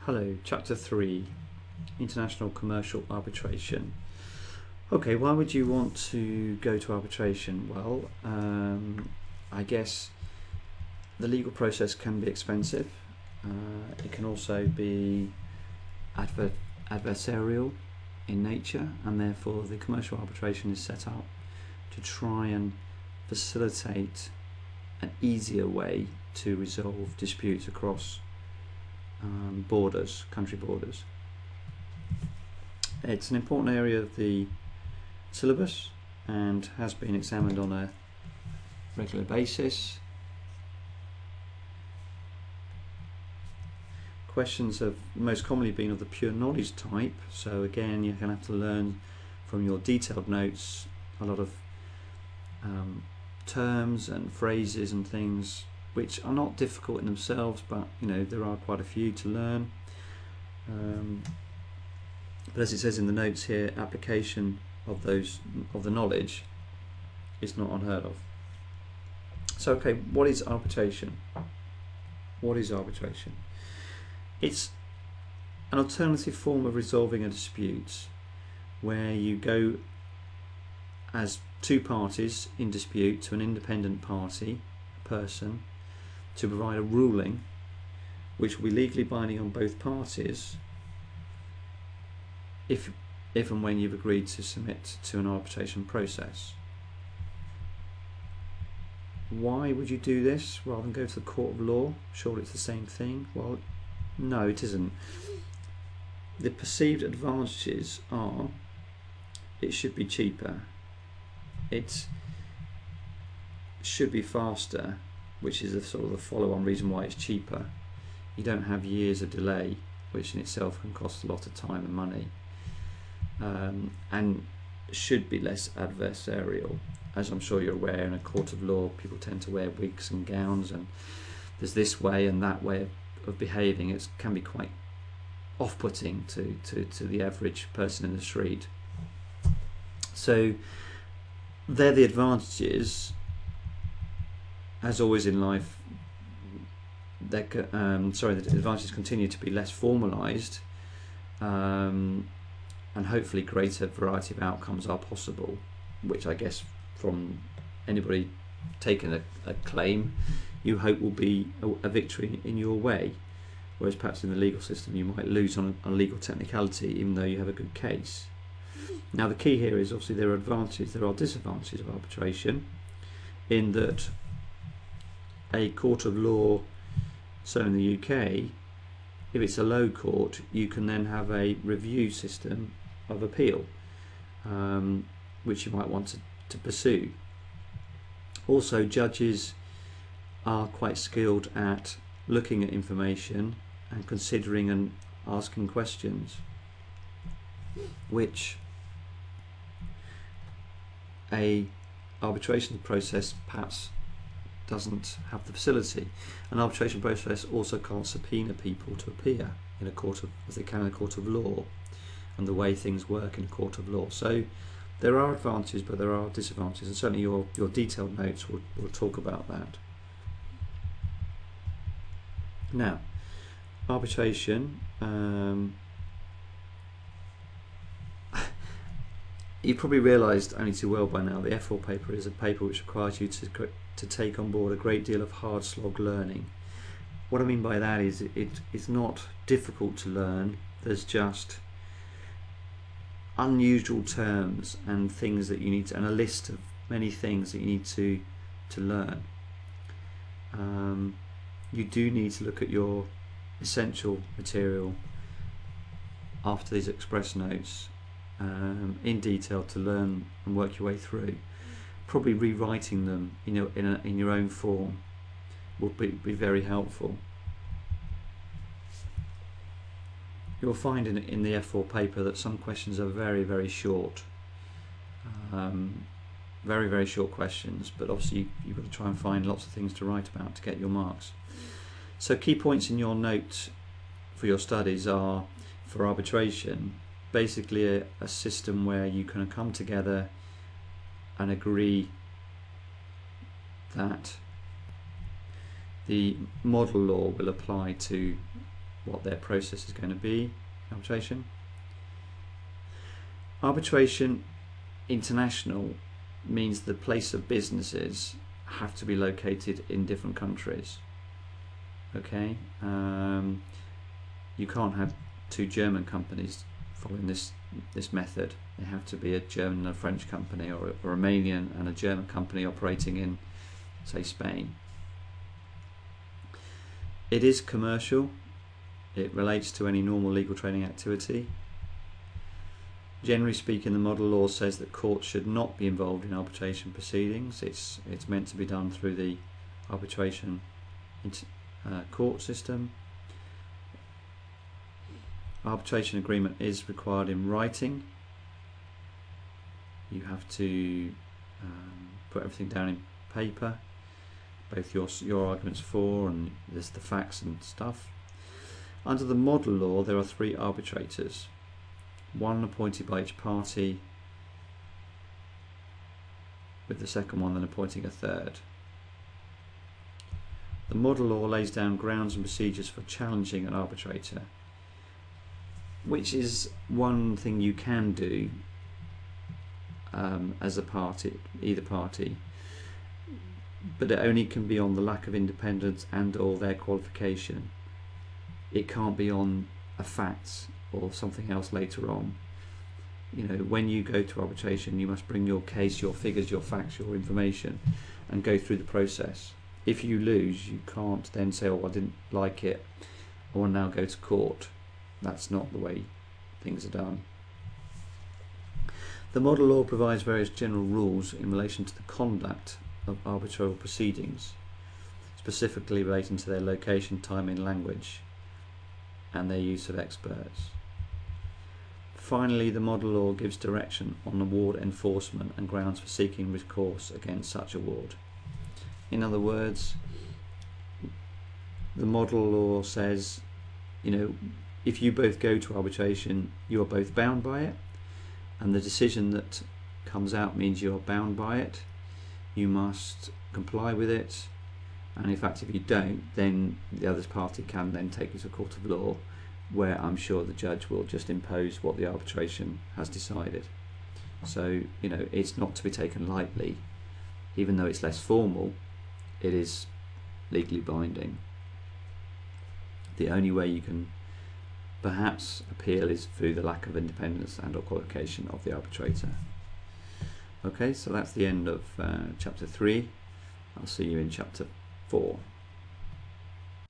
Hello, Chapter 3, International Commercial Arbitration. Okay, why would you want to go to arbitration? Well, I guess the legal process can be expensive. It can also be adversarial in nature, and therefore the commercial arbitration is set up to try and facilitate an easier way to resolve disputes across country borders. It's an important area of the syllabus and has been examined on a regular basis. Questions have most commonly been of the pure knowledge type, so again you're going to have to learn from your detailed notes a lot of terms and phrases and things which are not difficult in themselves, but there are quite a few to learn. But as it says in the notes here, application of the knowledge is not unheard of. So okay, what is arbitration? What is arbitration? It's an alternative form of resolving a dispute where you go as two parties in dispute to an independent party, person, to provide a ruling which will be legally binding on both parties if and when you've agreed to submit to an arbitration process. Why would you do this rather than go to the court of law? Surely it's the same thing. Well, no, it isn't. The perceived advantages are it should be cheaper, it should be faster, which is the sort of the follow-on reason why it's cheaper. You don't have years of delay, which in itself can cost a lot of time and money, and should be less adversarial. As I'm sure you're aware, in a court of law people tend to wear wigs and gowns, and there's this way and that way of behaving. It can be quite off-putting to the average person in the street. So they're the advantages. As always in life, the advantages continue to be less formalised, and hopefully greater variety of outcomes are possible, which I guess from anybody taking a claim you hope will be a victory in your way, whereas perhaps in the legal system you might lose on a legal technicality even though you have a good case. Now the key here is obviously there are advantages, there are disadvantages of arbitration, in that a court of law, so in the UK, if it's a low court, you can then have a review system of appeal, which you might want to pursue. Also, judges are quite skilled at looking at information and considering and asking questions, which a arbitration process perhaps doesn't have the facility. An arbitration process also can't subpoena people to appear in a court of, as they can in a court of law, and the way things work in a court of law. So there are advantages, but there are disadvantages, and certainly your detailed notes will talk about that. Now, arbitration, you've probably realised only too well by now, the F4 paper is a paper which requires you to take on board a great deal of hard slog learning. What I mean by that is it's not difficult to learn, there's just unusual terms and things that you need to, and a list of many things that you need to learn. You do need to look at your essential material after these express notes in detail to learn and work your way through. Probably rewriting them in your own form will be very helpful. You'll find in the F4 paper that some questions are very, very short, very, very short questions, but obviously you've got to try and find lots of things to write about to get your marks. So key points in your note for your studies are, for arbitration, basically a system where you can come together and agree that the model law will apply to what their process is going to be. Arbitration. Arbitration international means the place of businesses have to be located in different countries. Okay, you can't have two German companies following this method. They have to be a German and a French company, or a Romanian and a German company operating in, say, Spain. It is commercial. It relates to any normal legal trading activity. Generally speaking, the model law says that courts should not be involved in arbitration proceedings. It's meant to be done through the arbitration court system. Arbitration agreement is required in writing. You have to put everything down in paper, both your arguments for and there's the facts and stuff. Under the model law, there are 3 arbitrators, one appointed by each party, with the second one then appointing a third. The model law lays down grounds and procedures for challenging an arbitrator, which is one thing you can do as a party, either party, but it only can be on the lack of independence and or their qualification. It can't be on a fact or something else later on. You know, when you go to arbitration, you must bring your case, your figures, your facts, your information, and go through the process. If you lose, you can't then say, oh, I didn't like it, I want to now go to court. That's not the way things are done. The model law provides various general rules in relation to the conduct of arbitral proceedings, specifically relating to their location, timing, language, and their use of experts. Finally, the model law gives direction on award enforcement and grounds for seeking recourse against such award. In other words, the model law says, you know, if you both go to arbitration, you are both bound by it, and the decision that comes out means you are bound by it. You must comply with it, and in fact if you don't, then the other party can then take you to a court of law, where I'm sure the judge will just impose what the arbitration has decided. So, you know, it's not to be taken lightly. Even though it's less formal, it is legally binding. The only way you can perhaps appeal is through the lack of independence and or qualification of the arbitrator. Okay, so that's the end of chapter 3. I'll see you in chapter 4.